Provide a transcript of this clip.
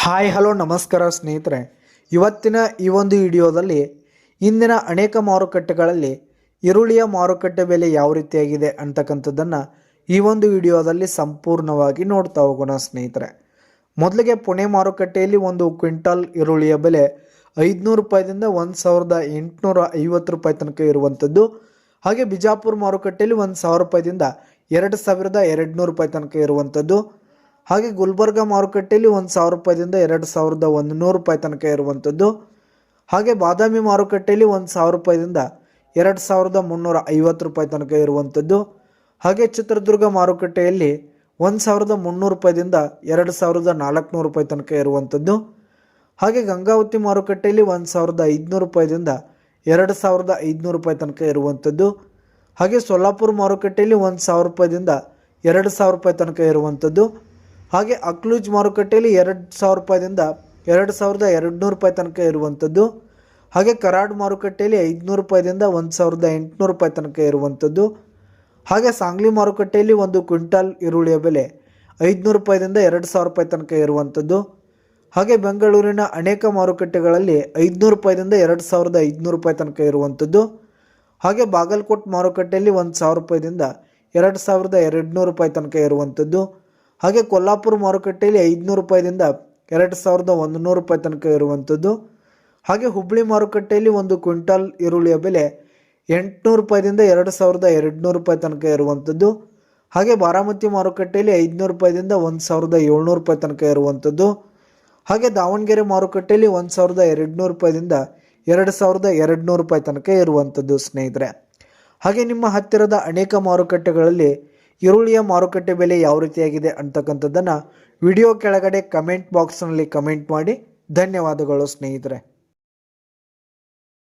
Hi hello ನಮಸ್ಕಾರ ಸ್ನೇಹಿತರೆ, ಇವತ್ತಿನ ಈ ಒಂದು ವಿಡಿಯೋದಲ್ಲಿ ಇಂದಿನ ಅನೇಕ ಮಾರುಕಟ್ಟೆಗಳಲ್ಲಿ ಈರುಳ್ಳಿಯ ಮಾರುಕಟ್ಟೆ ಬೆಲೆ ಯಾವ ರೀತಿಯಾಗಿದೆ ಅಂತಕ್ಕಂಥದ್ದನ್ನು ಈ ಒಂದು ವಿಡಿಯೋದಲ್ಲಿ ಸಂಪೂರ್ಣವಾಗಿ ನೋಡ್ತಾ ಹೋಗೋಣ ಸ್ನೇಹಿತರೆ. ಮೊದಲಿಗೆ ಪುಣೆ ಮಾರುಕಟ್ಟೆಯಲ್ಲಿ ಒಂದು ಕ್ವಿಂಟಾಲ್ ಈರುಳ್ಳಿಯ ಬೆಲೆ 500 ರೂಪಾಯಿದಿಂದ 1850 ರೂಪಾಯಿ ತನಕ ಇರುವಂಥದ್ದು. ಹಾಗೆ ಬಿಜಾಪುರ ಮಾರುಕಟ್ಟೆಯಲ್ಲಿ 1000 ರೂಪಾಯಿದಿಂದ 2200 ರೂಪಾಯಿ ತನಕ ಇರುವಂಥದ್ದು. ಹಾಗೆ ಗುಲ್ಬರ್ಗ ಮಾರುಕಟ್ಟೆಯಲ್ಲಿ 1000 ರೂಪಾಯಿದಿಂದ 2100 ರೂಪಾಯಿ ತನಕ ಇರುವಂಥದ್ದು. ಹಾಗೆ ಬಾದಾಮಿ ಮಾರುಕಟ್ಟೆಯಲ್ಲಿ 1000 ರೂಪಾಯಿದಿಂದ 2350 ರೂಪಾಯಿ ತನಕ ಇರುವಂಥದ್ದು. ಹಾಗೆ ಚಿತ್ರದುರ್ಗ ಮಾರುಕಟ್ಟೆಯಲ್ಲಿ 1300 ರೂಪಾಯಿದಿಂದ 2400 ರೂಪಾಯಿ ತನಕ ಇರುವಂಥದ್ದು. ಹಾಗೆ ಗಂಗಾವತಿ ಮಾರುಕಟ್ಟೆಯಲ್ಲಿ 1500 ರೂಪಾಯಿದಿಂದ 2500 ರೂಪಾಯಿ ತನಕ ಇರುವಂಥದ್ದು. ಹಾಗೆ ಸೊಲ್ಲಾಪುರ ಮಾರುಕಟ್ಟೆಯಲ್ಲಿ 1000 ರೂಪಾಯಿದಿಂದ 2000 ರೂಪಾಯಿ ತನಕ ಇರುವಂಥದ್ದು. ಹಾಗೆ ಅಕ್ಲೂಜ್ ಮಾರುಕಟ್ಟೆಯಲ್ಲಿ 2000 ರೂಪಾಯಿದಿಂದ 2200 ರೂಪಾಯಿ ತನಕ ಇರುವಂಥದ್ದು. ಹಾಗೆ ಕರಾಡ್ ಮಾರುಕಟ್ಟೆಯಲ್ಲಿ 500 ರೂಪಾಯಿದಿಂದ 1800 ರೂಪಾಯಿ ತನಕ ಇರುವಂಥದ್ದು. ಹಾಗೆ ಸಾಂಗ್ಲಿ ಮಾರುಕಟ್ಟೆಯಲ್ಲಿ ಒಂದು ಕ್ವಿಂಟಾಲ್ ಈರುಳ್ಳಿಯ ಬೆಲೆ 500 ರೂಪಾಯಿದಿಂದ 2000 ರೂಪಾಯಿ ತನಕ ಇರುವಂಥದ್ದು. ಹಾಗೆ ಬೆಂಗಳೂರಿನ ಅನೇಕ ಮಾರುಕಟ್ಟೆಗಳಲ್ಲಿ 500 ರೂಪಾಯಿದಿಂದ 2500 ರೂಪಾಯಿ ತನಕ ಇರುವಂಥದ್ದು. ಹಾಗೆ ಬಾಗಲಕೋಟ್ ಮಾರುಕಟ್ಟೆಯಲ್ಲಿ 1000 ರೂಪಾಯಿದಿಂದ 2200 ರೂಪಾಯಿ ತನಕ ಇರುವಂಥದ್ದು. ಹಾಗೆ ಕೊಲ್ಲಾಪುರ ಮಾರುಕಟ್ಟೆಯಲ್ಲಿ 500 ರೂಪಾಯಿದಿಂದ 2100 ರೂಪಾಯಿ ತನಕ ಇರುವಂಥದ್ದು. ಹಾಗೆ ಹುಬ್ಬಳ್ಳಿ ಮಾರುಕಟ್ಟೆಯಲ್ಲಿ ಒಂದು ಕ್ವಿಂಟಾಲ್ ಈರುಳ್ಳಿಯ ಬೆಲೆ 800 ರೂಪಾಯಿದಿಂದ 2200 ರೂಪಾಯಿ ತನಕ ಇರುವಂಥದ್ದು. ಹಾಗೆ ಬಾರಾಮತಿ ಮಾರುಕಟ್ಟೆಯಲ್ಲಿ 500 ರೂಪಾಯಿದಿಂದ 1700 ರೂಪಾಯಿ ತನಕ ಇರುವಂಥದ್ದು. ಹಾಗೆ ದಾವಣಗೆರೆ ಮಾರುಕಟ್ಟೆಯಲ್ಲಿ 1200 ರೂಪಾಯಿದಿಂದ 2200 ರೂಪಾಯಿ ತನಕ ಇರುವಂಥದ್ದು ಸ್ನೇಹಿತರೆ. ಹಾಗೆ ನಿಮ್ಮ ಹತ್ತಿರದ ಅನೇಕ ಮಾರುಕಟ್ಟೆಗಳಲ್ಲಿ ಈರುಳ್ಳಿಯ ಮಾರುಕಟ್ಟೆ ಬೆಲೆ ಯಾವ ರೀತಿಯಾಗಿದೆ ಅಂತಕ್ಕಂಥದ್ದನ್ನು ವಿಡಿಯೋ ಕೆಳಗಡೆ ಕಮೆಂಟ್ ಬಾಕ್ಸ್ನಲ್ಲಿ ಕಮೆಂಟ್ ಮಾಡಿ. ಧನ್ಯವಾದಗಳು ಸ್ನೇಹಿತರೆ.